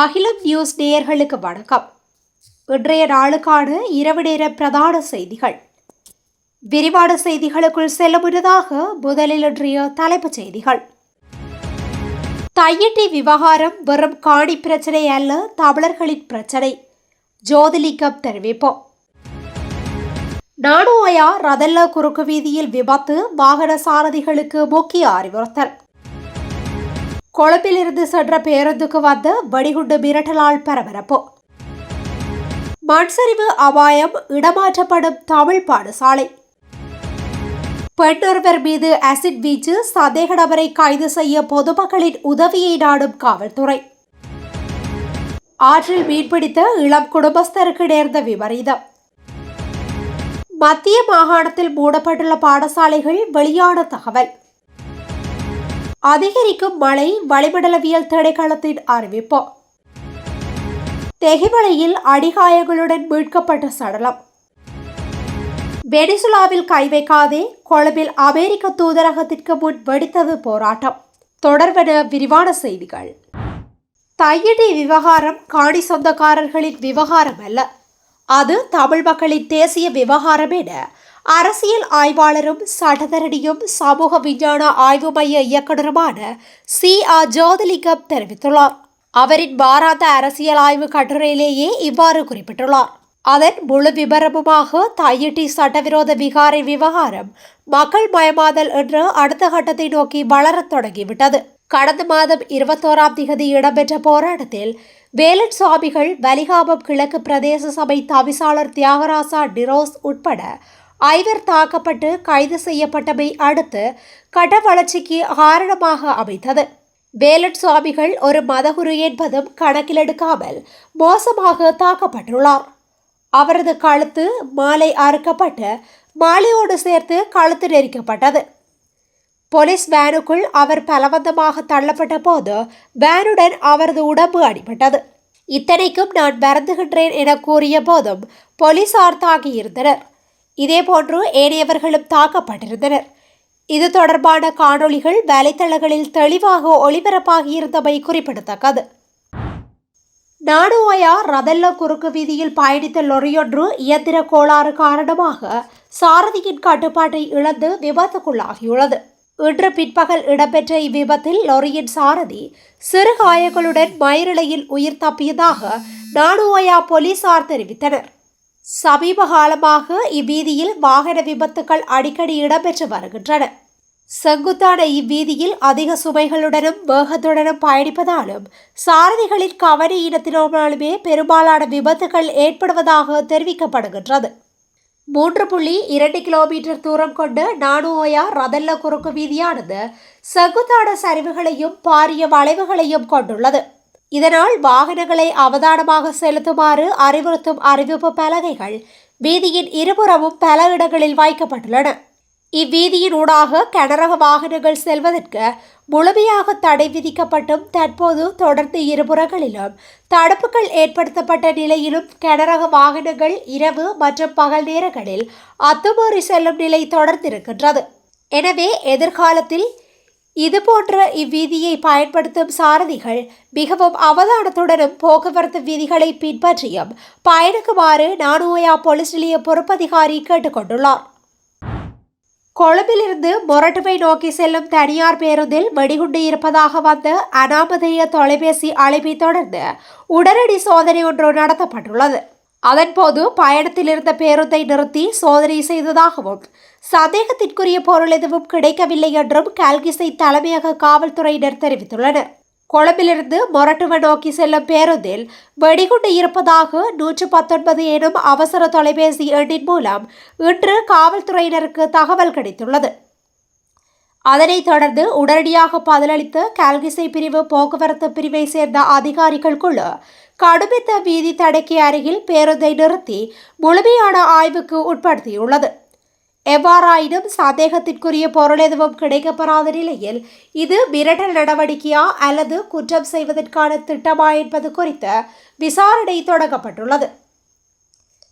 அகிலம் நியூஸ் நேயர்களுக்கு வணக்கம். இன்றைய நாளுக்கான இரவு நேர பிரதான செய்திகள். விரிவான செய்திகளுக்குள் செல்ல முன்னதாக முதலில் இன்றைய தலைப்புச் செய்திகள். தையிட்டி விவகாரம் வெறும் காணி பிரச்சனை அல்ல, தமிழர்களின் பிரச்சனை, ஜோதிலிங்கம் தெரிவிப்போம். நானுஆயா ரதல்ல குறுக்கு வீதியில் விபத்து, வாகன சாரதிகளுக்கு முக்கிய அறிவுறுத்தல். கொழும்பிலிருந்து சென்ற பேருந்துக்கு வந்த வெடிகுண்டு மிரட்டலால் பரபரப்பு. மண்சரிவு அபாயம், இடமாற்றப்படும் தமிழ் பாடசாலை. பெண்ணொருவர் மீது ஆசிட் வீச்சு, சந்தேக நபரை கைது செய்ய பொதுமக்களின் உதவியை நாடும் காவல்துறை. ஆற்றில் மீன்பிடித்த இளம் குடும்பஸ்தருக்கு நேர்ந்த விபரீதம். மத்திய மாகாணத்தில் மூடப்பட்டுள்ள பாடசாலைகள் வெளியான தகவல். அதிகரிக்கும் மழை, வளிமண்டலவியல் திணைக்களத்தின் அறிவிப்பு. தெகிமலையில் அடிகாயங்களுடன் மீட்கப்பட்ட சடலம். வெனிசுலாவில் கை வைக்காதே, கொழும்பில் அமெரிக்க தூதரகத்திற்கு முன் வெடித்தது போராட்டம். தொடர்பென விரிவான செய்திகள். தையிட்டி விவகாரம் காணி சொந்தக்காரர்களின் விவகாரம் அல்ல, அது தமிழ் மக்களின் தேசிய விவகாரம் என அரசியல் ஆய்வாளரும் சட்டத்தரணியும் சமூக விஞ்ஞான ஆய்வு மைய இயக்குநருமான சி.ஆர். ஜோதிலிங்கம் தெரிவித்துள்ளார். அவரின் வாராந்த அரசியல் ஆய்வு கட்டுரையிலேயே இவ்வாறு குறிப்பிட்டுள்ளார். அதன் முழு விபரமுமாக தையிட்டி சட்டவிரோத விகாரை விவகாரம் மக்கள் மயமாதல் என்ற அடுத்த கட்டத்தை நோக்கி வளரத் தொடங்கிவிட்டது. கடந்த மாதம் 21ஆம் தேதி இடம்பெற்ற போராட்டத்தில் வேலன் சுவாமிகள், வலிகாமம் கிழக்கு பிரதேச சபை தவிசாளர் தியாகராசா டிரோஸ் உட்பட 5 தாக்கப்பட்டு கைது செய்யப்பட்டமை அடுத்து கட்ட வளர்ச்சிக்கு காரணமாக அமைந்தது. வேலன் சுவாமிகள் ஒரு மதகுரு என்பதும் கணக்கிலெடுக்காமல் மோசமாக தாக்கப்பட்டுள்ளார். அவரது கழுத்து மாலை அறுக்கப்பட்டு மாலையோடு சேர்த்து கழுத்து நெரிக்கப்பட்டது. போலீஸ் வேனுக்குள் அவர் பலவந்தமாக தள்ளப்பட்ட போது வேனுடன் அவரது உடம்பு அடிபட்டது. இத்தனைக்கும் நான் வருந்துகின்றேன் என கூறிய போதும் போலீசார் தாக்கியிருந்தனர். இதேபோன்று ஏனையவர்களும் தாக்கப்பட்டிருந்தனர். இது தொடர்பான காணொளிகள் வலைத்தளங்களில் தெளிவாக ஒளிபரப்பாகியிருந்தமை குறிப்பிடத்தக்கது. நானுஆயா ரதல்ல குறுக்கு வீதியில் பயணித்த லொரியொன்று இயந்திர கோளாறு காரணமாக சாரதியின் கட்டுப்பாட்டை இழந்து விபத்துக்குள்ளாகியுள்ளது. இன்று பிற்பகல் இடம்பெற்ற இவ்விபத்தில் லொரியின் சாரதி சிறு காயங்களுடன் மயிரிழையில் உயிர் தப்பியதாக நானுஆயா போலீசார் தெரிவித்தனர். சமீப காலமாக இவ்வீதியில் வாகன விபத்துக்கள் அடிக்கடி இடம்பெற்று வருகின்றன. செங்குத்தான இவ்வீதியில் அதிக சுமைகளுடனும் வேகத்துடனும் பயணிப்பதாலும் சாரதிகளின் கவனஈனத்தினாலுமே பெரும்பாலான விபத்துகள் ஏற்படுவதாக தெரிவிக்கப்படுகின்றது. 3.2 கிலோமீட்டர் தூரம் கொண்ட நானுஆயா ரதல்ல குறுக்கு வீதியானது செங்குத்தான சரிவுகளையும் பாரிய வளைவுகளையும் கொண்டுள்ளது. இதனால் வாகனங்களை அவதானமாக செலுத்துமாறு அறிவுறுத்தும் அறிவிப்பு பலகைகள் வீதியின் இருபுறமும் பல இடங்களில் வைக்கப்பட்டுள்ளன. இவ்வீதியின் ஊடாக கனரக வாகனங்கள் செல்வதற்கு முழுமையாக தடை விதிக்கப்பட்டும் தற்போது தொடர்ந்து இருபுறங்களிலும் தடுப்புகள் ஏற்படுத்தப்பட்ட நிலையிலும் கனரக வாகனங்கள் இரவு மற்றும் பகல் நேரங்களில் அத்துமீறி செல்லும் நிலை தொடர்ந்திருக்கின்றது. எனவே எதிர்காலத்தில் இதுபோன்ற இவ்வீதியை பயன்படுத்தும் சாரதிகள் மிகவும் அவதானத்துடனும் போக்குவரத்து விதிகளை பின்பற்றியும் பயணிக்குமாறு நானுஆயா போலீஸ் நிலைய பொறுப்பதிகாரி கேட்டுக்கொண்டுள்ளார். கொழும்பிலிருந்து மொரட்டுவை நோக்கி செல்லும் தனியார் பேருந்தில் வெடிகுண்டு இருப்பதாக வந்த அனாமதேய தொலைபேசி அழைப்பை தொடர்ந்து உடனடி சோதனை ஒன்று நடத்தப்பட்டுள்ளது. அதன்போது பயணத்தில் இருந்த பேருந்தை நிறுத்தி சோதனை செய்ததாகவும் சந்தேகத்திற்குரிய பொருள் எதுவும் கிடைக்கவில்லை என்றும் கல்கிசை தலைமையக காவல்துறையினர் தெரிவித்துள்ளனர். கொழும்பிலிருந்து மொரட்டுவ நோக்கி செல்லும் பேருந்தில் வெடிகுண்டு இருப்பதாக 119 எனும் அவசர தொலைபேசி எண்ணின் மூலம் இன்று காவல்துறையினருக்கு தகவல் கிடைத்துள்ளது. அதனைத் தொடர்ந்து உடனடியாக பதிலளித்த கல்கிசை பிரிவு போக்குவரத்து பிரிவை சேர்ந்த அதிகாரிகள் குழு கடுமைத்த வீதி தடைக்கு அருகில் பேருந்தை நிறுத்தி முழுமையான ஆய்வுக்கு உட்படுத்தியுள்ளது. எவ்வாறாயினும் சந்தேகத்திற்குரிய பொருள் எதுவும் கிடைக்கப்பெறாத நிலையில் இது மிரட்டல் நடவடிக்கையா அல்லது குற்றம் செய்வதற்கான திட்டமா என்பது குறித்து விசாரணை தொடங்கப்பட்டுள்ளது.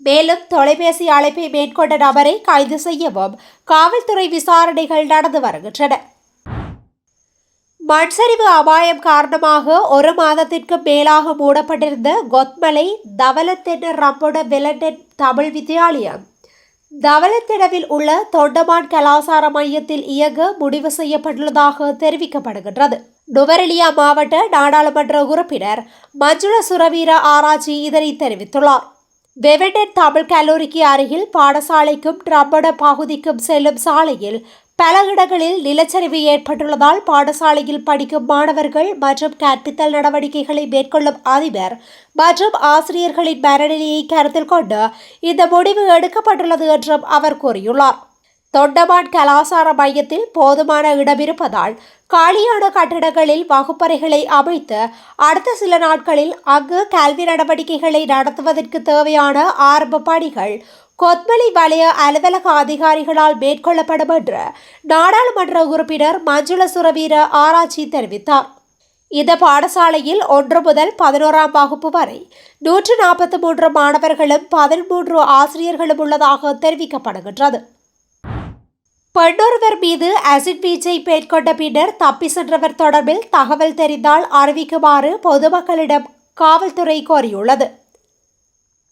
மேலும் தொலைபேசி அழைப்பை மேற்கொண்ட நபரை கைது செய்யவும் காவல்துறை விசாரணைகள் நடந்து வருகின்றன. மண்சரிவு அபாயம் காரணமாக ஒரு மாதத்திற்கு மேலாக மூடப்பட்டிருந்த கொத்மலை தவலத்தென்ன ரம்பொட வெலண்டன் தமிழ் வித்தியாலயம் தவலத்திடவில் உள்ள தொண்டமான் கலாசார மையத்தில் இயங்க முடிவு செய்யப்பட்டுள்ளதாக தெரிவிக்கப்படுகின்றது. நுவரெலியா மாவட்ட நாடாளுமன்ற உறுப்பினர் மஞ்சுள சுரவீர ஆராய்ச்சி இதனை தெரிவித்துள்ளார். வெவெண்டன் தமிழ் கல்லூரிக்கு அருகில் பாடசாலைக்கும் ரம்பொட பகுதிக்கும் செல்லும் சாலையில் பல இடங்களில் நிலச்சரிவு ஏற்பட்டுள்ளதால் பாடசாலையில் படிக்கும் மாணவர்கள் மற்றும் கற்பித்தல் நடவடிக்கைகளை மேற்கொள்ளும் அதிபர் மற்றும் ஆசிரியர்களின் மனநிலையை கருத்தில் கொண்டு இந்த முடிவு எடுக்கப்பட்டுள்ளது என்றும் அவர் கூறியுள்ளார். தொண்டமான் கலாசார மையத்தில் போதுமான இடம் இருப்பதால் காலியான கட்டிடங்களில் வகுப்பறைகளை அமைத்து அடுத்த சில நாட்களில் அங்கு கல்வி நடவடிக்கைகளை நடத்துவதற்கு தேவையான ஆரம்ப பணிகள் கொத்மலை வலய அலுவலக அதிகாரிகளால் மேற்கொள்ளப்படும் என்று நாடாளுமன்ற உறுப்பினர் மஞ்சுள சுரவீர ஆராய்ச்சி தெரிவித்தார். இந்த பாடசாலையில் 1 முதல் 11ஆம் வகுப்பு வரை 143 மாணவர்களும் 13 ஆசிரியர்களும் உள்ளதாக தெரிவிக்கப்படுகின்றது. பெண்ணொருவர் மீது ஆசிட் வீச்சை மேற்கொண்ட பின்னர் தப்பி சென்றவர் தொடர்பில் தகவல் தெரிந்தால் அறிவிக்குமாறு பொதுமக்களிடம் காவல்துறை கோரியுள்ளது.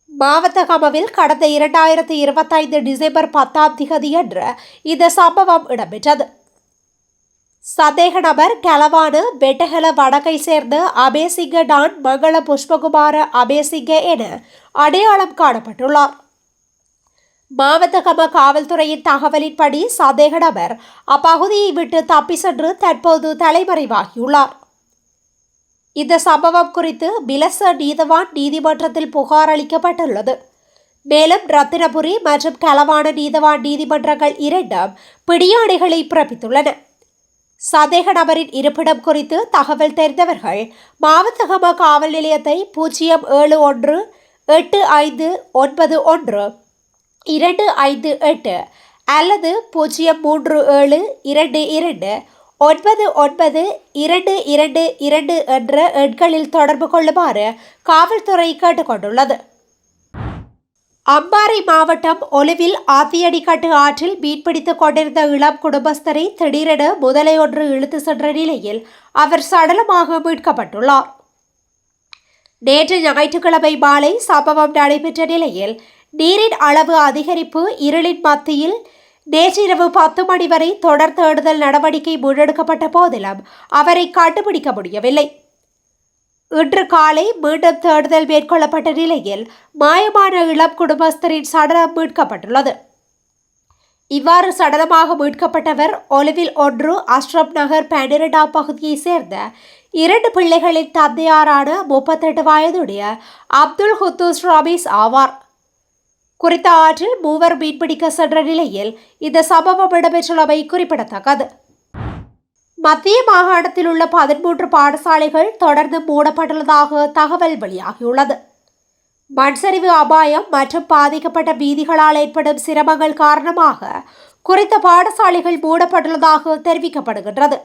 மாவத்தகமவில் கடந்த 2025 டிசம்பர் 10ஆம் திகதியன்று இந்த சம்பவம் இடம்பெற்றது. சந்தேக நபர் கலவான பெட்டகல வடக்கை சேர்ந்த அபேசிங்க டான் மங்கள புஷ்பகுமார அபேசிங்க என அடையாளம் காணப்பட்டுள்ளார். மாவத்தகம காவல்துறையின் தகவலின்படி சந்தேக நபர் அப்பகுதியை விட்டு தப்பி சென்று தற்போது தலைமறைவாகியுள்ளார். இந்த சம்பவம் குறித்து பிலச நீதவான் நீதிமன்றத்தில் புகார் அளிக்கப்பட்டுள்ளது. மேலும் ரத்தினபுரி மற்றும் கலவான நீதவான் நீதிமன்றங்கள் இரண்டும் பிடியாணைகளை பிறப்பித்துள்ளன. சந்தேக நபரின் இருப்பிடம் குறித்து தகவல் தெரிந்தவர்கள் மாவத்தகம காவல் நிலையத்தை 0718591 258 அல்லது 03722992222 என்ற எண்களில் தொடர்பு கொள்ளுமாறு காவல்துறை கேட்டுக்கொண்டுள்ளது. அம்பாறை மாவட்டம் ஒலுவில் ஆத்தியடிக்கட்டு ஆற்றில் மீன்பிடித்துக் கொண்டிருந்த இளம் குடும்பஸ்தரை திடீரென முதலையொன்று இழுத்து சென்ற நிலையில் அவர் சடலமாக மீட்கப்பட்டுள்ளார். நேற்று ஞாயிற்றுக்கிழமை மாலை சம்பவம் நடைபெற்ற நிலையில் நீரின் அளவு அதிகரிப்பு இருளின் மத்தியில் நேற்றிரவு 10 மணி வரை தொடர் தேடுதல் நடவடிக்கை முன்னெடுக்கப்பட்ட போதிலும் அவரை கண்டுபிடிக்க முடியவில்லை. இன்று காலை மீண்டும் தேடுதல் மேற்கொள்ளப்பட்ட நிலையில் மாயமான இளம் குடும்பஸ்தரின் சடலம் மீட்கப்பட்டுள்ளது. இவ்வாறு சடலமாக மீட்கப்பட்டவர் ஒலுவில் 1 அஷ்ரப் நகர் 12ஆம் பகுதியைச் சேர்ந்த 2 பிள்ளைகளின் தந்தையாரான 38 வயதுடைய அப்துல் குத்தூஸ் ரமீஸ் ஆவார். குறித்த ஆற்றில் 3 மீன்பிடிக்க சென்ற நிலையில் இந்த சம்பவம் இடம்பெற்றுள்ளமை குறிப்பிடத்தக்கது. மத்திய மாகாணத்தில் உள்ள 13 பாடசாலைகள் தொடர்ந்து மூடப்பட்டுள்ளதாக தகவல் வெளியாகியுள்ளது. மண்சரிவு அபாயம் மற்றும் பாதிக்கப்பட்ட வீதிகளால் ஏற்படும் சிரமங்கள் காரணமாக குறித்த பாடசாலைகள் மூடப்பட்டுள்ளதாக தெரிவிக்கப்படுகின்றது.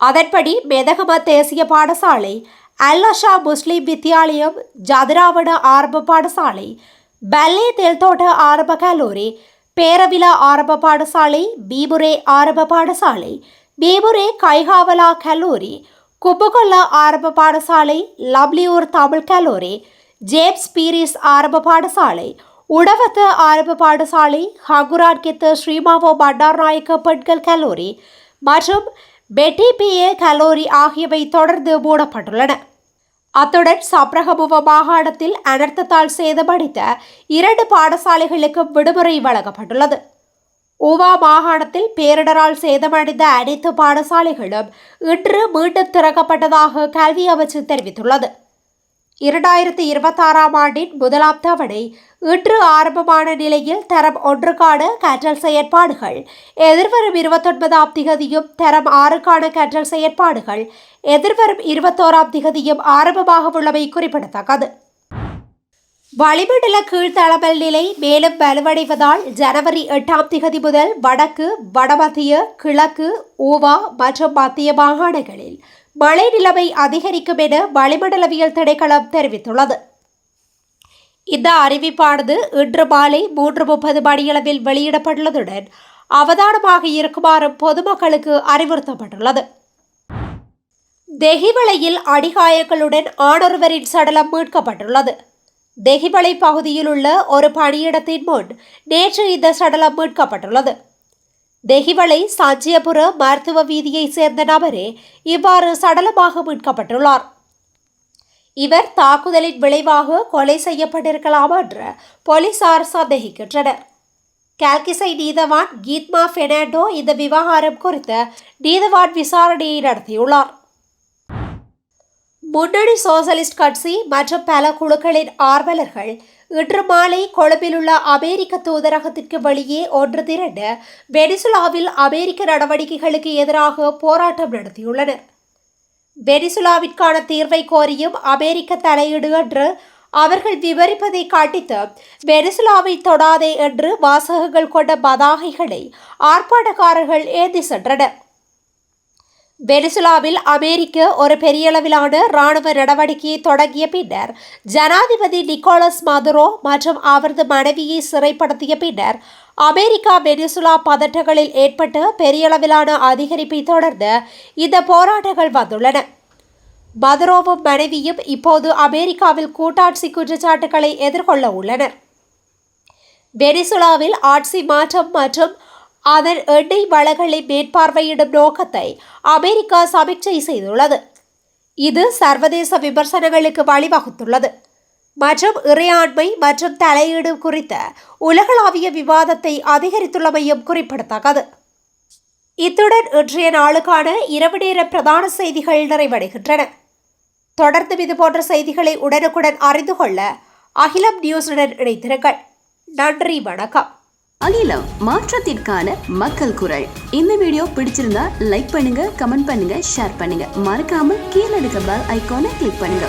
அதன்படி மெதகம தேசிய பாடசாலை, அல்லஷா முஸ்லிம் வித்தியாலயம், ஜதிராவண ஆரம்ப பாடசாலை, பல்லே தெல்தோட்ட ஆரம்ப கல்லூரி, பேரவிலா ஆரம்ப பாடசாலை, பீபுரே ஆரம்ப பாடசாலை, பீபுரே கைகாவலா கல்லூரி, குப்புகொல்ல ஆரம்ப பாடசாலை, லவ்லியூர் தமிழ் கல்லூரி, ஜேம்ஸ் பீரிஸ் ஆரம்ப பாடசாலை, உடவத்த ஆரம்ப பாடசாலை, ஹகுராட்கித்த ஸ்ரீமாவோ பண்டார்நாயக்க பெண்கள் கல்லூரி மற்றும் பெட்டிபிஏ கல்லூரி ஆகியவை தொடர்ந்து மூடப்பட்டுள்ளன. அத்துடன் சப்ரகமுவ மாகாணத்தில் அனர்த்தத்தால் சேதமடைந்த 2 பாடசாலைகளுக்கும் விடுமுறை வழங்கப்பட்டுள்ளது. ஊவா மாகாணத்தில் பேரிடரால் சேதமடைந்த அனைத்து பாடசாலைகளும் இன்று மீண்டும் திறக்கப்பட்டதாக கல்வி அமைச்சு தெரிவித்துள்ளது. 2026ஆம் ஆண்டின் முதலாம் தவணை இன்று ஆரம்பமான நிலையில் தரம் 1க்கான கற்றல் செயற்பாடுகள் எதிர்வரும் 29ஆம் திகதியும், தரம் 6க்கான கற்றல் செயற்பாடுகள் எதிர்வரும் 21ஆம் திகதியும் ஆரம்பமாக உள்ளமை குறிப்பிடத்தக்கது. வளிமண்டல கீழ்த்தளமல் நிலை மேலும் வலுவடைவதால் ஜனவரி 8ஆம் திகதி முதல் வடக்கு, வடமத்திய, கிழக்கு, ஊவா மற்றும் மத்திய மாகாணங்களில் மழை நிலைமை அதிகரிக்கும் என வளிமண்டலவியல் திணைக்களம் தெரிவித்துள்ளது. இந்த அறிவிப்பானது இன்று மாலை 3:30 மணியளவில் வெளியிடப்பட்டுள்ளதுடன் அவதானமாக இருக்குமாறும் பொதுமக்களுக்கு அறிவுறுத்தப்பட்டுள்ளது. தெஹிவளையில் அடிகாயங்களுடன் ஆணொருவரின் சடலம் மீட்கப்பட்டுள்ளது. தெஹிவளை பகுதியில் உள்ள ஒரு பணியிடத்தின் முன் நேற்று இந்த சடலம் மீட்கப்பட்டுள்ளது. தெஹிவளை சாஞ்சியபுர மருத்துவ வீதியைச் சேர்ந்த நபரே இவ்வாறு சடலமாக மீட்கப்பட்டுள்ளார். இவர் தாக்குதலின் விளைவாக கொலை செய்யப்பட்டிருக்கலாம் என்று போலீசார் சந்தேகிக்கின்றனர். கால்கிசை நீதவான் கீத்மா பெர்னாண்டோ இந்த விவகாரம் குறித்து நீதவான் விசாரணையை நடத்தியுள்ளார். முன்னணி சோசலிஸ்ட் கட்சி மற்றும் பல குழுக்களின் ஆர்வலர்கள் இன்று மாலை கொழும்பில் உள்ள அமெரிக்க தூதரகத்திற்கு வெளியே ஒன்று திரண்டு வெனிசுலாவில் அமெரிக்க நடவடிக்கைகளுக்கு எதிராக போராட்டம் நடத்தியுள்ளனர். வெனிசுலாவிற்கான தீர்வை கோரியும் அமெரிக்க தலையீடு என்று அவர்கள் விவரிப்பதை காட்டித்து வெனிசுலாவை தொடாதே என்று வாசகங்கள் கொண்ட பதாகைகளை ஆர்ப்பாட்டக்காரர்கள் ஏந்தி சென்றனர். வெனிசுலாவில் அமெரிக்க ஒரு பெரியளவிலான இராணுவ நடவடிக்கையை தொடங்கிய பின்னர் ஜனாதிபதி நிக்கோலஸ் மதுரோ மற்றும் அவரது மனைவியை சிறைப்படுத்திய பின்னர் அமெரிக்கா வெனிசுலா பதட்டங்களில் ஏற்பட்ட பெரியளவிலான அதிகரிப்பை தொடர்ந்து இந்த போராட்டங்கள் வந்துள்ளன. மதுரோவும் மனைவியும் இப்போது அமெரிக்காவில் கூட்டாட்சி குற்றச்சாட்டுகளை எதிர்கொள்ள உள்ளனர். வெனிசுலாவில் ஆட்சி மாற்றம் மற்றும் அதன் எண்ணெய் வளங்களை மேற்பார்வையிடும் நோக்கத்தை அமெரிக்கா சமீட்சை செய்துள்ளது. இது சர்வதேச விமர்சனங்களுக்கு வழிவகுத்துள்ளது மற்றும் இறையாண்மை மற்றும் தலையீடு குறித்த உலகளாவிய விவாதத்தை அதிகரித்துள்ளமையும் குறிப்பிடத்தக்கது. இத்துடன் இன்றைய நாளுக்கான இரவு நேர பிரதான செய்திகள் நிறைவடைகின்றன. தொடர்ந்து இதுபோன்ற செய்திகளை உடனுக்குடன் அறிந்து கொள்ள அகிலம் நியூஸுடன் இணைத்திருங்கள். நன்றி, வணக்கம். அகிலம், மாற்றத்திற்கான மக்கள் குரல். இந்த வீடியோ பிடிச்சிருந்தா லைக் பண்ணுங்க, கமெண்ட் பண்ணுங்க, ஷேர் பண்ணுங்க. மறக்காம கீழே இருக்க பெல் ஐகானை கிளிக் பண்ணுங்க.